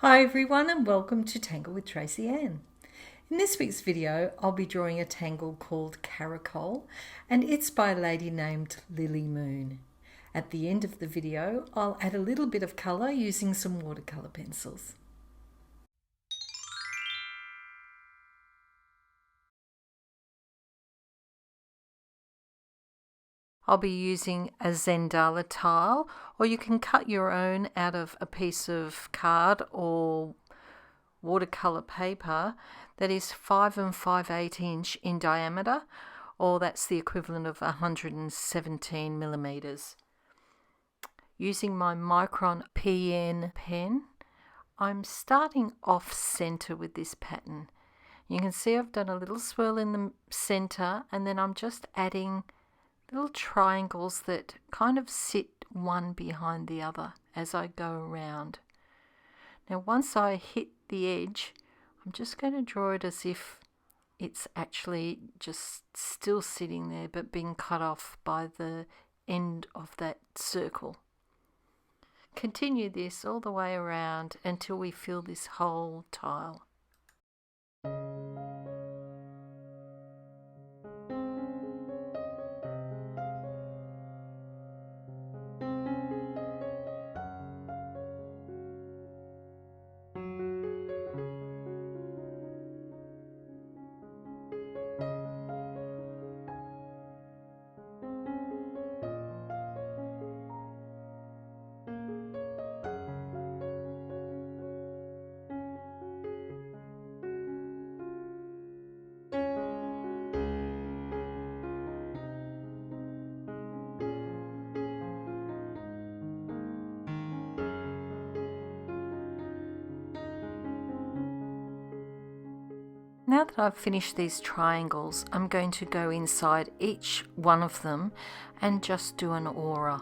Hi everyone and welcome to Tangle with Tracy Anne. In this week's video I'll be drawing a tangle called Caracole and it's by a lady named Lily Moon. At the end of the video I'll add a little bit of colour using some watercolour pencils. I'll be using a Zendala tile, or you can cut your own out of a piece of card or watercolor paper that is 5 5/8 inch in diameter, or that's the equivalent of 117 millimeters. Using my Micron PN pen, I'm starting off center with this pattern. You can see I've done a little swirl in the center, and then I'm just adding little triangles that kind of sit one behind the other as I go around. Now once I hit the edge, I'm just going to draw it as if it's actually just still sitting there but being cut off by the end of that circle. Continue this all the way around until we fill this whole tile. Now that I've finished these triangles, I'm going to go inside each one of them and just do an aura.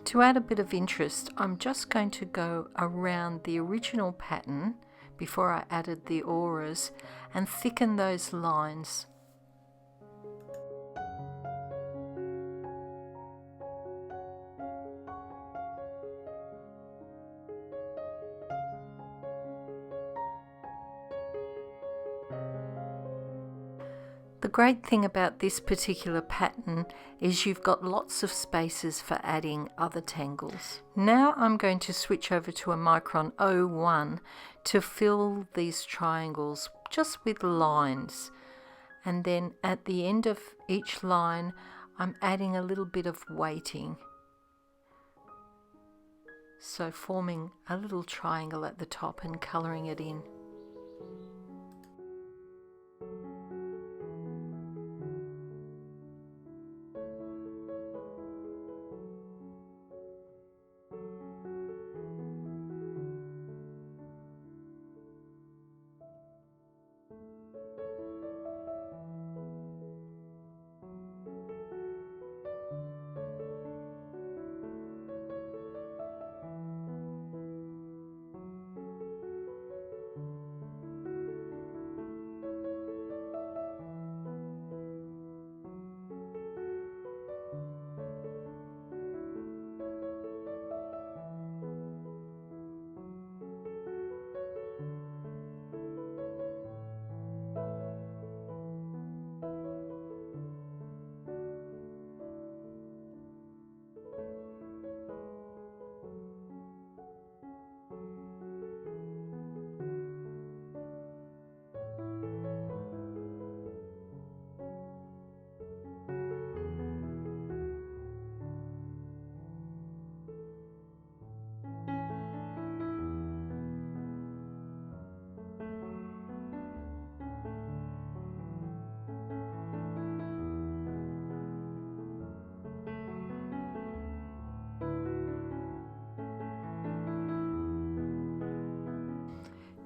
To add a bit of interest, I'm just going to go around the original pattern before I added the auras and thicken those lines. The great thing about this particular pattern is you've got lots of spaces for adding other tangles. Now I'm going to switch over to a Micron 01 to fill these triangles just with lines. And then at the end of each line, I'm adding a little bit of weighting. So forming a little triangle at the top and colouring it in.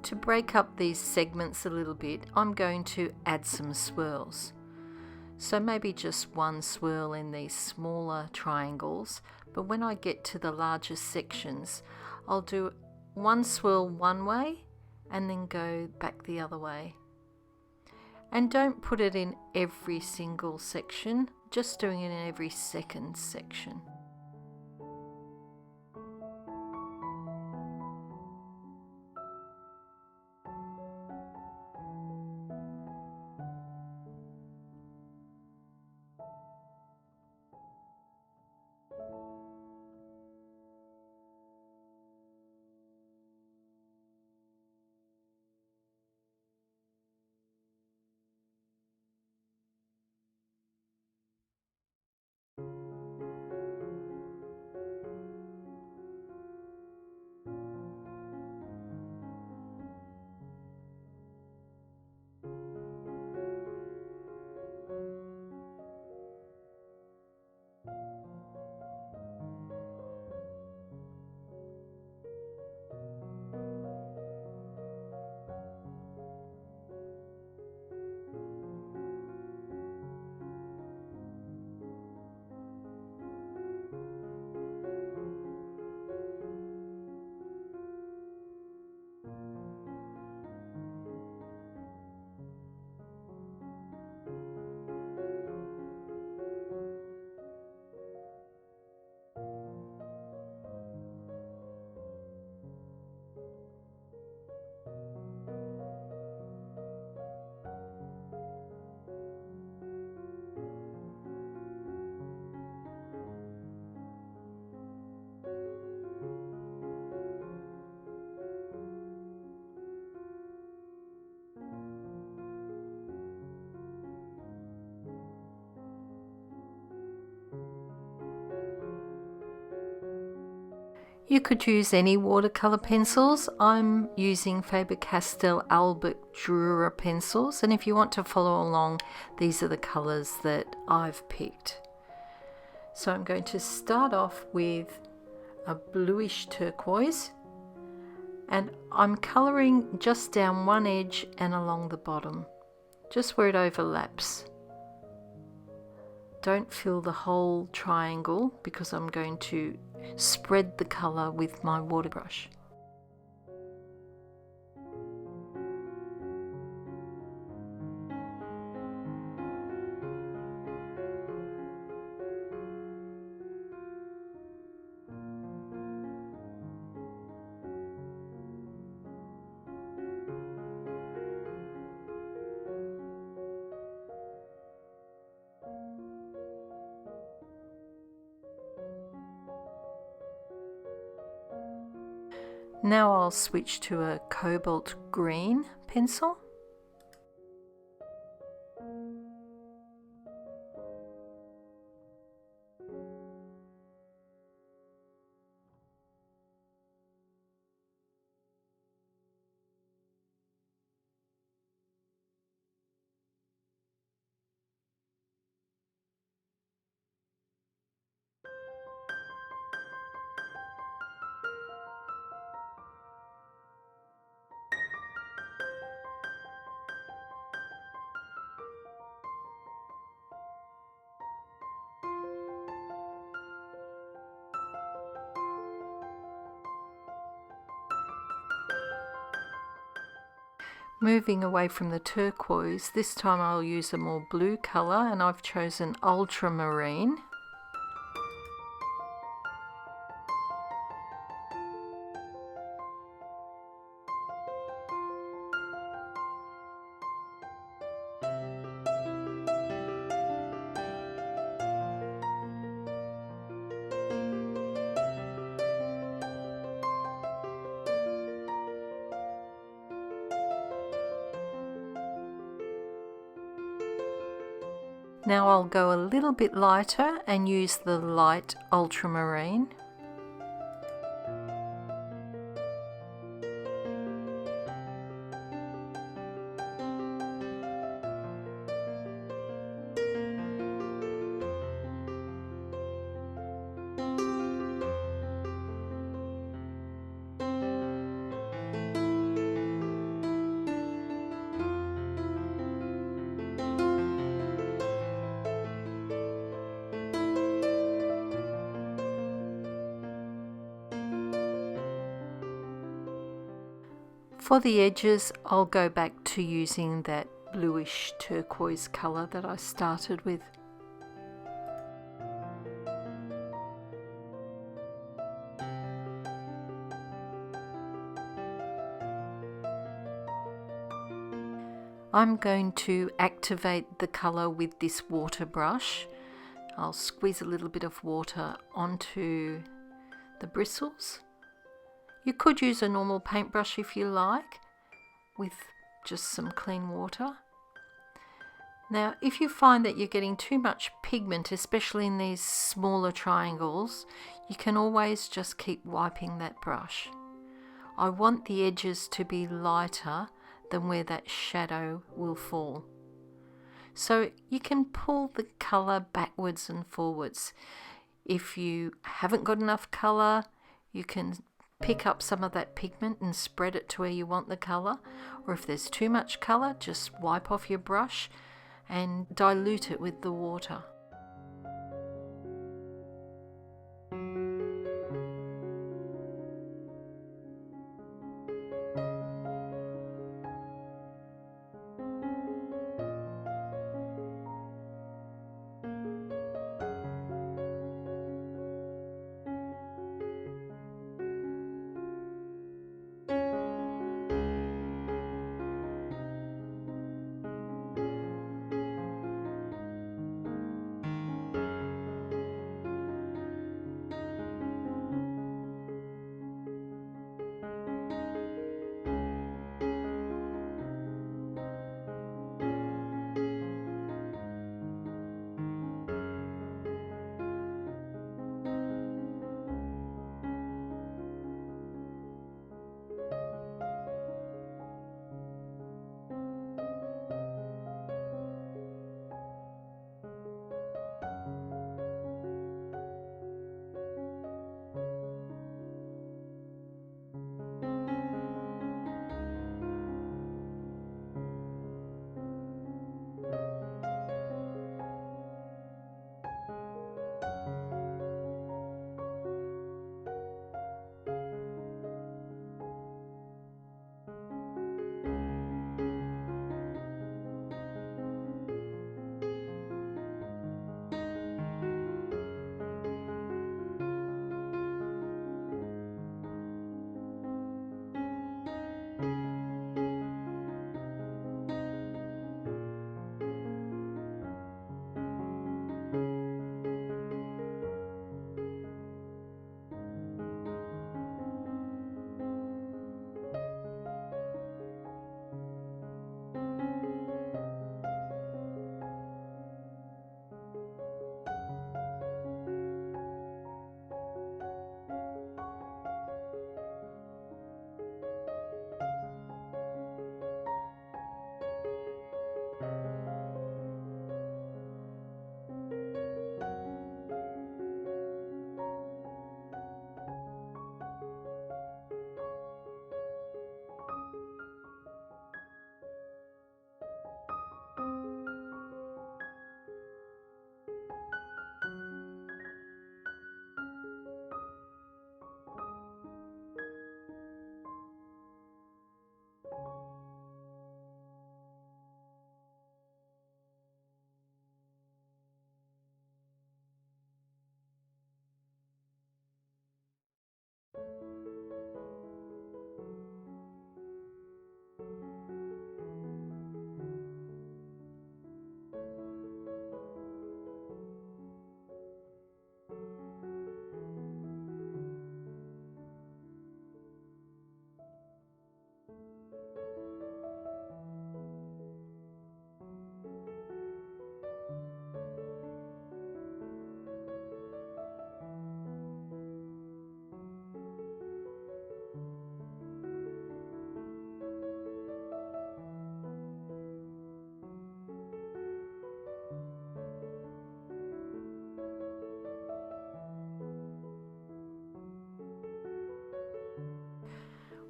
to break up these segments a little bit, I'm going to add some swirls. So maybe just one swirl in these smaller triangles, but when I get to the larger sections, I'll do one swirl one way and then go back the other way. And don't put it in every single section, just doing it in every second section. You could use any watercolour pencils. I'm using Faber-Castell Albert Dürer pencils, and if you want to follow along, these are the colours that I've picked. So I'm going to start off with a bluish turquoise, and I'm colouring just down one edge and along the bottom, just where it overlaps. Don't fill the whole triangle because I'm going to spread the colour with my water brush. Now I'll switch to a cobalt green pencil. Moving away from the turquoise, this time I'll use a more blue colour, and I've chosen ultramarine. Now I'll go a little bit lighter and use the light ultramarine. For the edges, I'll go back to using that bluish turquoise colour that I started with. I'm going to activate the colour with this water brush. I'll squeeze a little bit of water onto the bristles. You could use a normal paintbrush if you like, with just some clean water. Now, if you find that you're getting too much pigment, especially in these smaller triangles, you can always just keep wiping that brush. I want the edges to be lighter than where that shadow will fall. So you can pull the colour backwards and forwards. If you haven't got enough colour, you can pick up some of that pigment and spread it to where you want the colour. Or if there's too much colour, just wipe off your brush and dilute it with the water.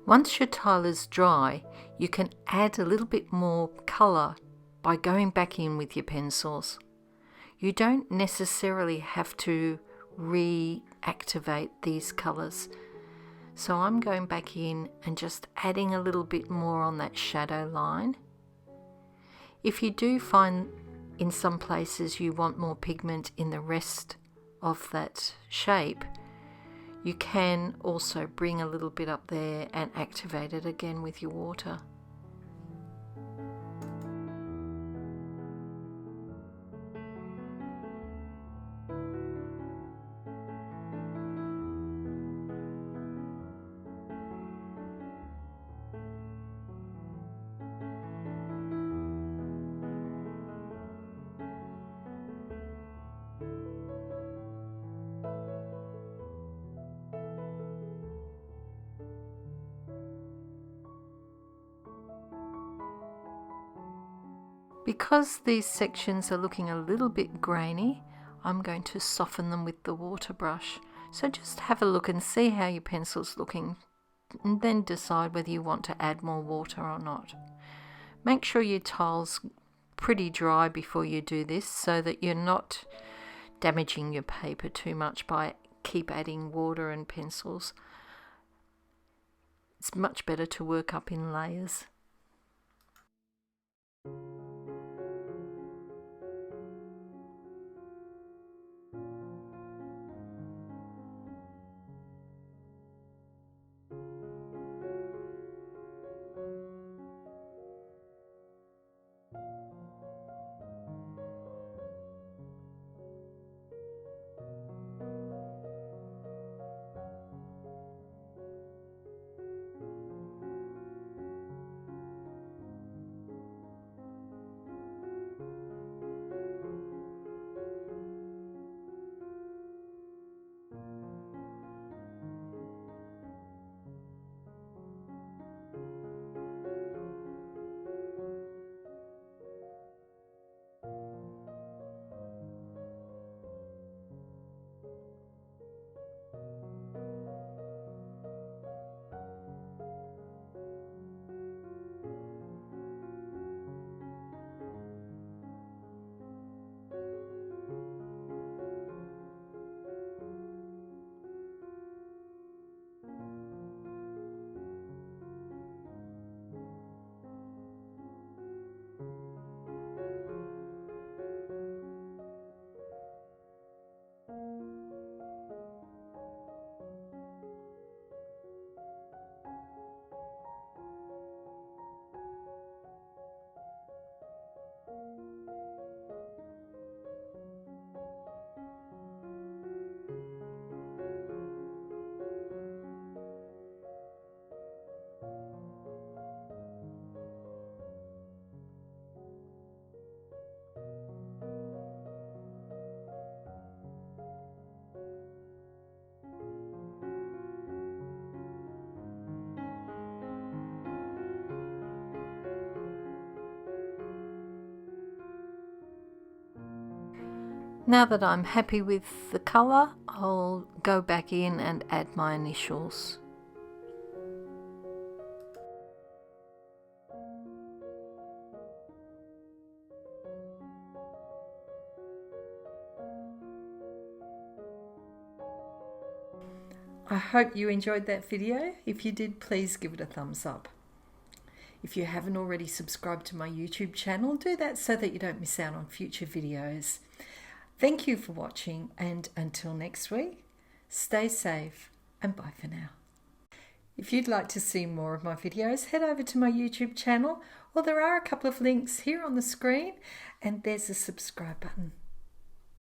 Once your tile is dry, you can add a little bit more colour by going back in with your pencils. You don't necessarily have to reactivate these colours. So I'm going back in and just adding a little bit more on that shadow line. If you do find in some places you want more pigment in the rest of that shape, you can also bring a little bit up there and activate it again with your water. Because these sections are looking a little bit grainy, I'm going to soften them with the water brush. So just have a look and see how your pencil's looking, and then decide whether you want to add more water or not. Make sure your tile's pretty dry before you do this so that you're not damaging your paper too much by keep adding water and pencils. It's much better to work up in layers. Now that I'm happy with the colour, I'll go back in and add my initials. I hope you enjoyed that video. If you did, please give it a thumbs up. If you haven't already subscribed to my YouTube channel, do that so that you don't miss out on future videos. Thank you for watching, and until next week, stay safe and bye for now. If you'd like to see more of my videos, head over to my YouTube channel, or there are a couple of links here on the screen, and there's a subscribe button.